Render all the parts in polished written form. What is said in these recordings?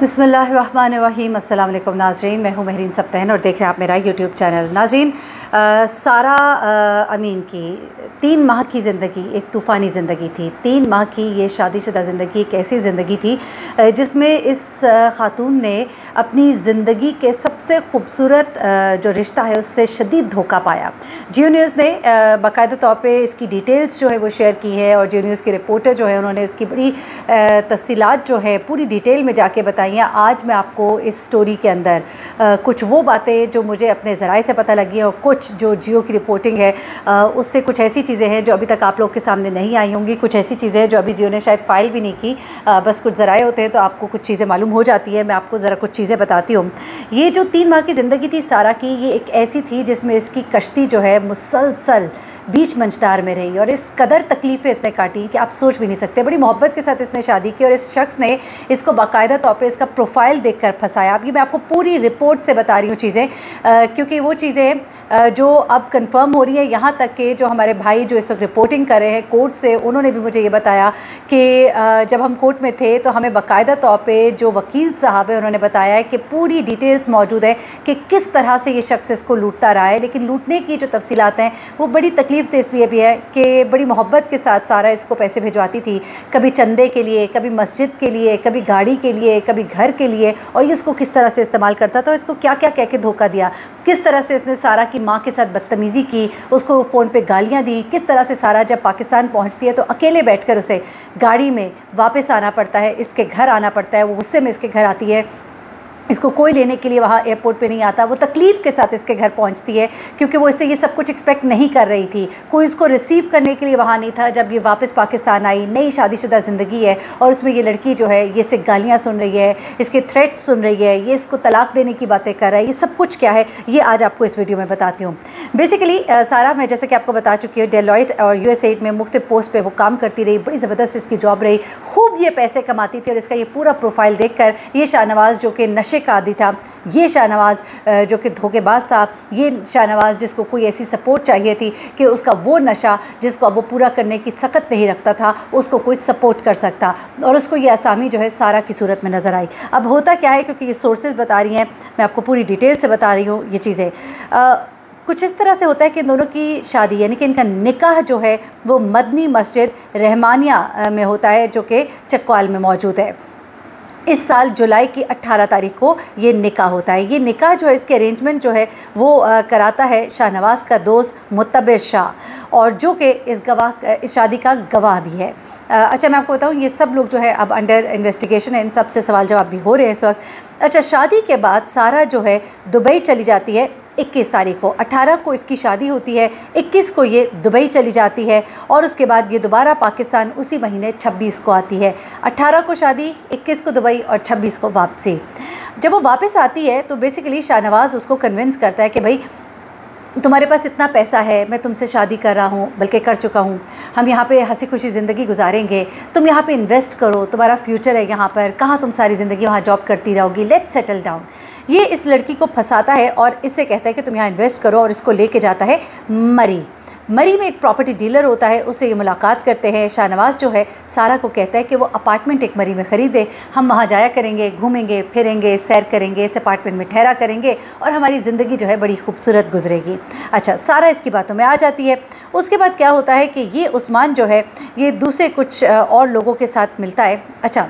बिस्मिल्लाहिर्रहमानिर्रहीम। अस्सलाम वालेकुम नाज़रीन, मैं हूँ महरीन सब्तैन और देख रहे हैं आप मेरा यूट्यूब चैनल। नाज़रीन, सारा अमीन की 3 माह की ज़िंदगी एक तूफ़ानी ज़िंदगी थी। 3 माह की ये शादीशुदा ज़िंदगी एक ऐसी ज़िंदगी थी जिसमें इस ख़ातून ने अपनी ज़िंदगी के सबसे ख़ूबसूरत जो रिश्ता है उससे शदीद धोखा पाया। जियो न्यूज़ ने बाकायदा तौर पे इसकी डिटेल्स जो है वो शेयर की है और जियो न्यूज़ की रिपोर्टर जो है उन्होंने इसकी बड़ी तफ़सीलात जो है पूरी डिटेल में जाके बताई। आज मैं आपको इस स्टोरी के अंदर कुछ वो बातें जो मुझे अपने ज़राए से पता लगी और कुछ जो जियो की रिपोर्टिंग है उससे कुछ ऐसी चीज़ें हैं जो अभी तक आप लोग के सामने नहीं आई होंगी। कुछ ऐसी चीज़ें हैं जो अभी जियो ने शायद फ़ाइल भी नहीं की, बस कुछ ज़राए होते हैं तो आपको कुछ चीज़ें मालूम हो जाती है। मैं आपको ज़रा कुछ चीज़ें बताती हूँ। ये जो 3 माह की ज़िंदगी थी सारा की, ये एक ऐसी थी जिसमें इसकी कश्ती जो है मुसलसल बीच मंझधार में रही और इस कदर तकलीफ़ें इसने काटी कि आप सोच भी नहीं सकते। बड़ी मोहब्बत के साथ इसने शादी की और इस शख्स ने इसको बाकायदा तौर पे इसका प्रोफाइल देखकर फंसाया। अब ये मैं आपको पूरी रिपोर्ट से बता रही हूँ चीज़ें, क्योंकि वो चीज़ें जो अब कंफर्म हो रही है। यहाँ तक कि जो हमारे भाई जो इस वक्त रिपोर्टिंग कर रहे हैं कोर्ट से, उन्होंने भी मुझे ये बताया कि जब हम कोर्ट में थे तो हमें बाकायदा तौर पे जो वकील साहब है उन्होंने बताया है कि पूरी डिटेल्स मौजूद है कि किस तरह से ये शख्स इसको लूटता रहा है। लेकिन लूटने की जो तफसीलात हैं वो बड़ी तकलीफ़ दे इसलिए भी है कि बड़ी मोहब्बत के साथ सारा इसको पैसे भिजवाती थी, कभी चंदे के लिए, कभी मस्जिद के लिए, कभी गाड़ी के लिए, कभी घर के लिए, और ये उसको किस तरह से इस्तेमाल करता था, इसको क्या क्या कह के धोखा दिया, किस तरह से इसने सारा की माँ के साथ बदतमीज़ी की, उसको फ़ोन पे गालियाँ दी, किस तरह से सारा जब पाकिस्तान पहुँचती है तो अकेले बैठकर उसे गाड़ी में वापस आना पड़ता है, इसके घर आना पड़ता है, वो गुस्से में इसके घर आती है, इसको कोई लेने के लिए वहाँ एयरपोर्ट पे नहीं आता, वो तकलीफ़ के साथ इसके घर पहुँचती है क्योंकि वो इससे ये सब कुछ एक्सपेक्ट नहीं कर रही थी। कोई इसको रिसीव करने के लिए वहाँ नहीं था। जब ये वापस पाकिस्तान आई, नई शादीशुदा ज़िंदगी है और उसमें ये लड़की जो है ये इससे गालियाँ सुन रही है, इसके थ्रेट्स सुन रही है, ये इसको तलाक देने की बातें कर रहा है। ये सब कुछ क्या है ये आज आपको इस वीडियो में बताती हूँ। बेसिकली सारा, मैं जैसे कि आपको बता चुकी हूँ, डेलॉयट और यूएसएड में मुख्तलिफ पोस्ट पर वो काम करती रही, बड़ी ज़बरदस्त इसकी जॉब रही, खूब ये पैसे कमाती थी और इसका ये पूरा प्रोफाइल देख कर ये शाहनवाज़ जो कि नशे का आदी था, ये शाहनवाज़ जो कि धोखेबाज था, ये शाहनवाज़ जिसको कोई ऐसी सपोर्ट चाहिए थी कि उसका वो नशा जिसको वो पूरा करने की सकत नहीं रखता था उसको कोई सपोर्ट कर सकता, और उसको ये असामी जो है सारा की सूरत में नज़र आई। अब होता क्या है, क्योंकि ये सोर्सेज बता रही हैं, मैं आपको पूरी डिटेल से बता रही हूँ ये चीज़ें। कुछ इस तरह से होता है कि दोनों की शादी यानी कि इनका निकाह जो है वो मदनी मस्जिद रहमानिया में होता है जो कि चकवाल में मौजूद है। इस साल जुलाई की 18 तारीख को ये निकाह होता है। ये निकाह जो है, इसके अरेंजमेंट जो है वो कराता है शाहनवाज़ का दोस्त मुत्तबिर शाह, और जो कि इस शादी का गवाह भी है। अच्छा, मैं आपको बताऊँ, ये सब लोग जो है अब अंडर इन्वेस्टिगेशन है, इन सब से सवाल जवाब भी हो रहे हैं इस वक्त। अच्छा, शादी के बाद सारा जो है दुबई चली जाती है 21 तारीख को। 18 को इसकी शादी होती है, 21 को ये दुबई चली जाती है और उसके बाद ये दोबारा पाकिस्तान उसी महीने 26 को आती है। 18 को शादी, 21 को दुबई और 26 को वापसी। जब वो वापस आती है तो बेसिकली शाहनवाज़ उसको कन्विंस करता है कि भाई तुम्हारे पास इतना पैसा है, मैं तुमसे शादी कर रहा हूँ, बल्कि कर चुका हूँ, हम यहाँ पे हंसी खुशी ज़िंदगी गुजारेंगे, तुम यहाँ पे इन्वेस्ट करो, तुम्हारा फ्यूचर है यहाँ पर, कहाँ तुम सारी ज़िंदगी वहाँ जॉब करती रहोगी, लेट्स सेटल डाउन। ये इस लड़की को फंसाता है और इससे कहता है कि तुम यहाँ इन्वेस्ट करो, और इसको लेके जाता है मरी में एक प्रॉपर्टी डीलर होता है, उससे ये मुलाकात करते हैं। शाहनवाज़ जो है सारा को कहता है कि वो अपार्टमेंट एक मरी में ख़रीदे, हम वहाँ जाया करेंगे, घूमेंगे फिरेंगे, सैर करेंगे, इस अपार्टमेंट में ठहरा करेंगे और हमारी ज़िंदगी जो है बड़ी खूबसूरत गुजरेगी। अच्छा, सारा इसकी बातों में आ जाती है। उसके बाद क्या होता है कि ये उस्मान जो है ये दूसरे कुछ और लोगों के साथ मिलता है। अच्छा,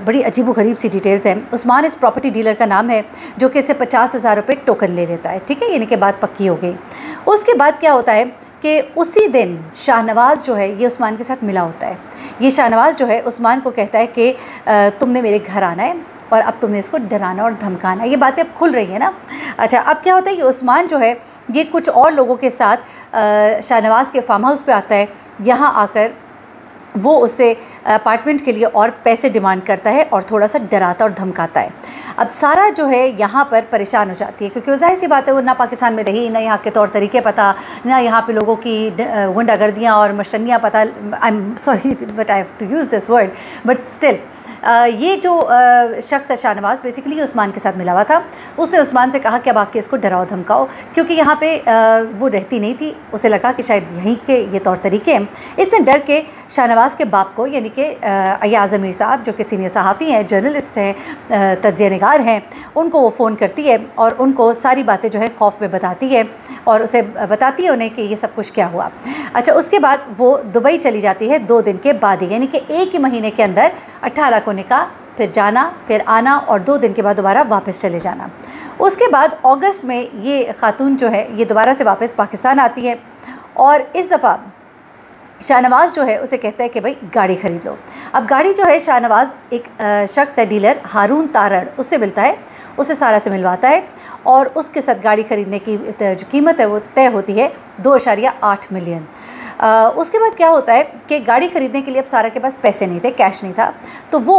बड़ी अजीबोगरीब सी डिटेल्स हैं। उस्मान इस प्रॉपर्टी डीलर का नाम है जो कि इससे 50,000 रुपये टोकन ले लेता है, ठीक है, यानी कि बात पक्की हो गई। उसके बाद क्या होता है कि उसी दिन शाहनवाज़ जो है ये उस्मान के साथ मिला होता है। ये शाहनवाज़ जो है उस्मान को कहता है कि तुमने मेरे घर आना है और अब तुमने इसको डराना और धमकाना है। ये बातें अब खुल रही हैं ना। अच्छा, अब क्या होता है कि उस्मान जो है ये कुछ और लोगों के साथ शाहनवाज़ के फार्म हाउस पे आता है। यहाँ आकर वो उससे अपार्टमेंट के लिए और पैसे डिमांड करता है और थोड़ा सा डराता और धमकाता है। अब सारा जो है यहाँ पर परेशान हो जाती है क्योंकि ज़ाहिर सी बात है वो ना पाकिस्तान में रही, ना यहाँ के तौर तरीके पता, ना यहाँ पे लोगों की गुंडागर्दियाँ और मशतनियाँ पता। I am sorry but I have to use this word, but still ये जो शख्स है शाहनवाज़ बेसिकली उस्मान के साथ मिला हुआ था। उसने उस्मान से कहा कि अब आके इसको डराओ धमकाओ, क्योंकि यहाँ पे वो रहती नहीं थी। उसे लगा कि शायद यहीं के ये तौर तरीके हैं। इसने डर के शाहनवाज़ के बाप को यानी कि अयाज़ अमीर साहब जो कि सीनियर सहाफ़ी हैं, जर्नलिस्ट हैं, तज्ज़िया निगार हैं, उनको वो फ़ोन करती है और उनको सारी बातें जो है खौफ में बताती है और उसे बताती है उन्हें कि ये सब कुछ क्या हुआ। अच्छा, उसके बाद वो दुबई चली जाती है 2 दिन के बाद ही, यानी कि एक ही महीने के अंदर 18 को निकाह, फिर जाना, फिर आना और 2 दिन के बाद दोबारा वापस चले जाना। उसके बाद अगस्त में ये खातून जो है ये दोबारा से वापस पाकिस्तान आती है और इस दफ़ा शाहनवाज़ जो है उसे कहता है कि भाई गाड़ी ख़रीद लो। अब गाड़ी जो है शाहनवाज़ एक शख्स है डीलर हारून तारड़, उससे मिलता है, उसे सारा से मिलवाता है और उसके साथ गाड़ी ख़रीदने की जो कीमत है वो तय होती है 2.8 मिलियन। उसके बाद क्या होता है कि गाड़ी ख़रीदने के लिए अब सारा के पास पैसे नहीं थे, कैश नहीं था, तो वो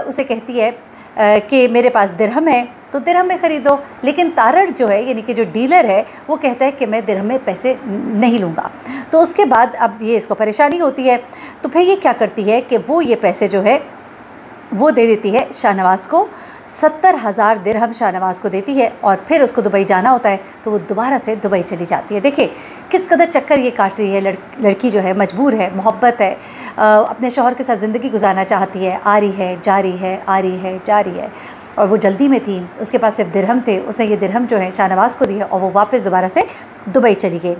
उसे कहती है कि मेरे पास दिरहम है तो दिरहम में ख़रीदो। लेकिन तारड़ जो है यानी कि जो डीलर है वो कहता है कि मैं दिरहम में पैसे नहीं लूँगा। तो उसके बाद अब ये इसको परेशानी होती है, तो फिर ये क्या करती है कि वो ये पैसे जो है वो दे देती है शाहनवाज़ को। 70,000 दिरहम शाहनवाज़ को देती है और फिर उसको दुबई जाना होता है तो वो दोबारा से दुबई चली जाती है। देखिए किस कदर चक्कर ये काट रही है। लड़की जो है मजबूर है, मोहब्बत है, अपने शौहर के साथ ज़िंदगी गुजारना चाहती है, आ रही है जा रही है, आ रही है जा रही है, और वो जल्दी में थी, उसके पास सिर्फ दिरहम थे, उसने ये दिरहम जो है शाहनवाज़ को दिए और वो वापस दोबारा से दुबई चली गई।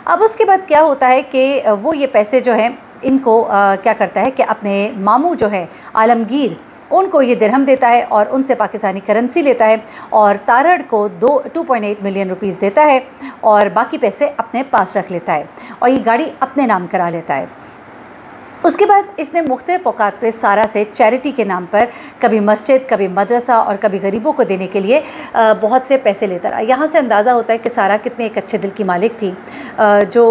अब उसके बाद क्या होता है कि वो ये पैसे जो हैं इनको क्या करता है कि अपने मामू जो है आलमगीर उनको ये दिरहम देता है और उनसे पाकिस्तानी करेंसी लेता है और तारड़ को 2.8 मिलियन रुपीस देता है और बाकी पैसे अपने पास रख लेता है और ये गाड़ी अपने नाम करा लेता है। उसके बाद इसने मुख्तलिफ़ औकात पे सारा से चैरिटी के नाम पर कभी मस्जिद, कभी मदरसा और कभी गरीबों को देने के लिए बहुत से पैसे लेता रहा। यहाँ से अंदाज़ा होता है कि सारा कितने एक अच्छे दिल की मालिक थी जो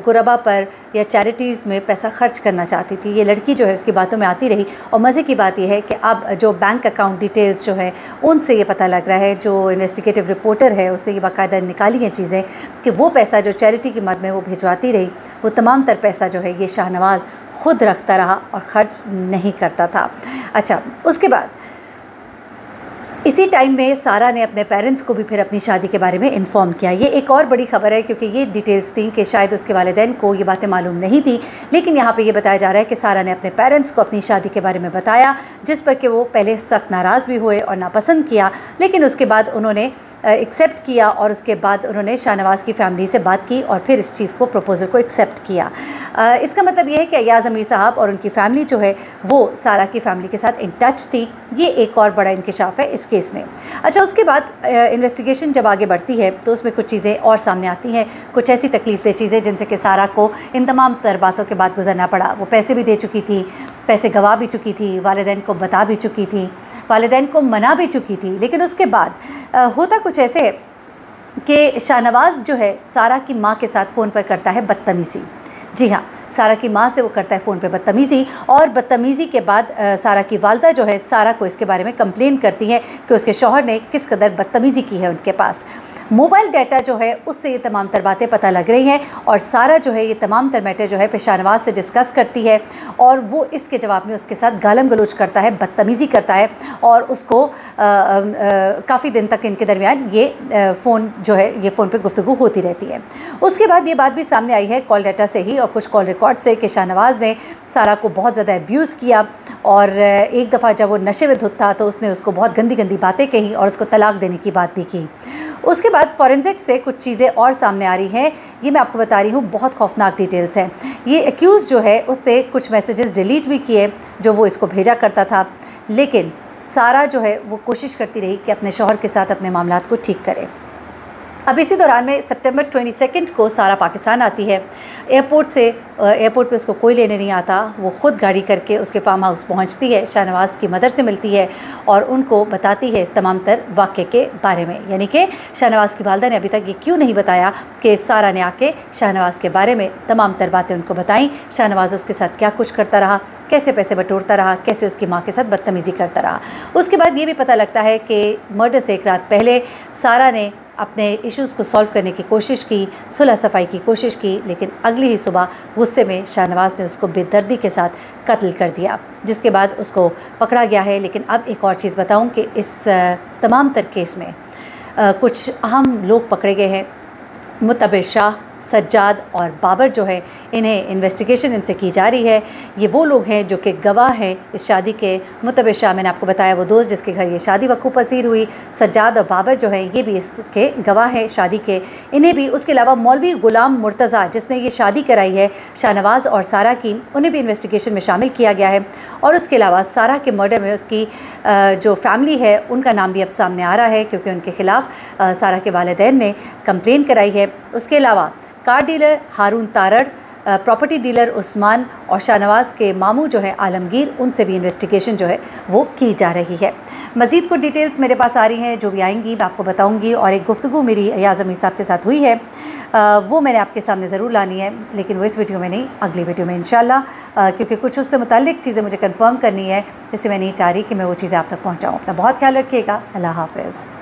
गुरबा पर या चैरिटीज़ में पैसा खर्च करना चाहती थी। ये लड़की जो है उसकी बातों में आती रही और मज़े की बात यह है कि अब जो बैंक अकाउंट डिटेल्स जो है उनसे ये पता लग रहा है, जो इन्वेस्टिगेटिव रिपोर्टर है उससे ये बाकायदा निकाली हैं चीज़ें कि वो पैसा जो चैरिटी की मद में वो भिजवाती रही वो तमाम तर पैसा जो है ये शाहनवाज़ खुद रखता रहा और ख़र्च नहीं करता था। अच्छा, उसके बाद इसी टाइम में सारा ने अपने पेरेंट्स को भी फिर अपनी शादी के बारे में इन्फॉर्म किया। ये एक और बड़ी ख़बर है क्योंकि ये डिटेल्स थी कि शायद उसके वालिदैन को ये बातें मालूम नहीं थी, लेकिन यहाँ पे ये बताया जा रहा है कि सारा ने अपने पेरेंट्स को अपनी शादी के बारे में बताया, जिस पर कि वो पहले सख्त नाराज़ भी हुए और नापसंद किया, लेकिन उसके बाद उन्होंने एक्सेप्ट किया और उसके बाद उन्होंने शाहनवाज़ की फ़ैमिली से बात की और फिर इस चीज़ को प्रपोज़ल को एक्सेप्ट किया। इसका मतलब ये है कि अयाज़ अमीर साहब और उनकी फ़ैमिली जो है वो सारा की फ़ैमिली के साथ इन टच थी। ये एक और बड़ा इंकशाफ है इस केस में। अच्छा, उसके बाद इन्वेस्टिगेशन जब आगे बढ़ती है तो उसमें कुछ चीज़ें और सामने आती हैं, कुछ ऐसी तकलीफ़देह चीज़ें जिनसे कि सारा को इन तमाम तर बातों के बाद गुजरना पड़ा। वो पैसे भी दे चुकी थी, पैसे गवा भी चुकी थी, वालिदैन को बता भी चुकी थी, वालिदैन को मना भी चुकी थी, लेकिन उसके बाद होता कुछ ऐसे है कि शाहनवाज़ जो है सारा की माँ के साथ फ़ोन पर करता है बदतमीज़ी। जी हाँ, सारा की माँ से वो करता है फ़ोन पे बदतमीज़ी और बदतमीज़ी के बाद सारा की वालदा जो है सारा को इसके बारे में कंप्लेन करती है कि उसके शौहर ने किस कदर बदतमीज़ी की है उनके पास। मोबाइल डाटा जो है उससे ये तमाम तर बातें पता लग रही हैं और सारा जो है ये तमाम तर मैटर जो है शाहनवाज़ से डिस्कस करती है और वो इसके जवाब में उसके साथ गालम गलोच करता है, बदतमीज़ी करता है और उसको काफ़ी दिन तक इनके दरमियान ये फ़ोन जो है ये फ़ोन पे गुफ्तगू होती रहती है। उसके बाद ये बात भी सामने आई है कॉल डाटा से ही और कुछ कॉल रिकॉर्ड से कि शाहनवाज़ ने सारा को बहुत ज़्यादा अब्यूज़ किया और एक दफ़ा जब वो नशे में धुत था तो उसने उसको बहुत गंदी गंदी बातें कही और उसको तलाक देने की बात भी की। उसके बाद फॉरेंसिक से कुछ चीज़ें और सामने आ रही हैं, ये मैं आपको बता रही हूँ, बहुत खौफनाक डिटेल्स हैं। ये एक्यूज़ जो है उसने कुछ मैसेजेस डिलीट भी किए जो वो इसको भेजा करता था, लेकिन सारा जो है वो कोशिश करती रही कि अपने शौहर के साथ अपने मामलात को ठीक करे। अब इसी दौरान में सितंबर 22 को सारा पाकिस्तान आती है। एयरपोर्ट पे उसको कोई लेने नहीं आता, वो ख़ुद गाड़ी करके उसके फार्म हाउस पहुंचती है, शाहनवाज़ की मदर से मिलती है और उनको बताती है इस तमाम तर वाक़े के बारे में। यानी कि शाहनवाज़ की वालदा ने अभी तक ये क्यों नहीं बताया कि सारा ने आके शाहनवाज़ के बारे में तमाम तर बातें उनको बताईं। शाहनवाज़ उसके साथ क्या कुछ करता रहा, कैसे पैसे बटोरता रहा, कैसे उसकी माँ के साथ बदतमीज़ी करता रहा। उसके बाद ये भी पता लगता है कि मर्डर से एक रात पहले सारा ने अपने इश्यूज़ को सॉल्व करने की कोशिश की, सुलह सफाई की कोशिश की, लेकिन अगली ही सुबह गुस्से में शाहनवाज़ ने उसको बेदर्दी के साथ कत्ल कर दिया, जिसके बाद उसको पकड़ा गया है। लेकिन अब एक और चीज़ बताऊं कि इस तमाम तर केस में कुछ अहम लोग पकड़े गए हैं। मुतबिर शाह, सज्जाद और बाबर जो है इन्हें इन्वेस्टिगेशन इनसे की जा रही है। ये वो लोग हैं जो कि गवाह हैं इस शादी के मुतबिशा। मैंने आपको बताया वो दोस्त जिसके घर ये शादी वक़्फ़ पसीर हुई, सज्जाद और बाबर जो है ये भी इसके गवाह हैं शादी के, इन्हें भी, उसके अलावा मौलवी ग़ुलाम मुर्तज़ा जिसने ये शादी कराई है शाहनवाज़ और सारा की, उन्हें भी इन्वेस्टिगेशन में शामिल किया गया है। और उसके अलावा सारा के मर्डर में उसकी जो फैमिली है उनका नाम भी अब सामने आ रहा है, क्योंकि उनके ख़िलाफ़ सारा के वालिदैन ने कंप्लेन कराई है। उसके अलावा कार डीलर हारून तारड़, प्रॉपर्टी डीलर उस्मान और शाहनवाज़ के मामू जो है आलमगीर, उनसे भी इन्वेस्टिगेशन जो है वो की जा रही है। मज़ीद कुछ डिटेल्स मेरे पास आ रही हैं, जो भी आएंगी मैं आपको बताऊंगी। और एक गुफ्तगू मेरी अयाज़ अमीर साहब के साथ हुई है, वो मैंने आपके सामने ज़रूर लानी है, लेकिन वो इस वीडियो में नहीं, अगली वीडियो में इंशाल्लाह, क्योंकि कुछ उससे मुताल्लिक़ चीज़ें मुझे कन्फर्म करनी है, इससे मैं नहीं चाह रही कि मैं वो चीज़ें आप तक पहुँचाऊँ। अपना बहुत ख्याल रखिएगा। अल्लाह हाफ़िज़।